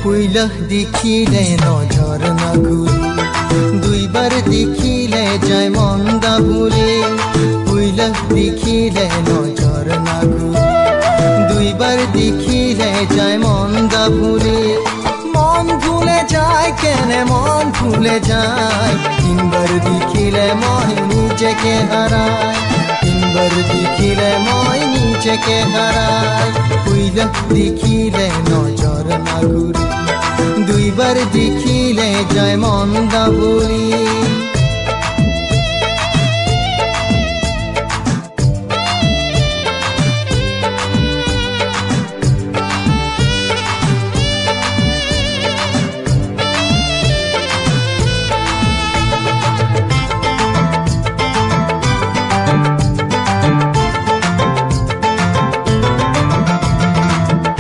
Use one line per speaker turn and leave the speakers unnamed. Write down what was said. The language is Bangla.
পুইলা দেখিলে নজর না ঘুরি দুইবার দেখিলে যায় মন্দা ভুলে পুইলা দেখিলে নজর না ঘুরি দুইবার দেখিলে যায় মন্দা ভুলে মন ভুলে যায় কেনে মন ভুলে যায় তিনবার দেখিলে মই নিজেকে হারাই তিনবার দেখিলে মই নিজেকে হারাই পুইলা দেখিলে নজর না ঘুরি দুইবার দেখিলে যায় মন্দা ভুলি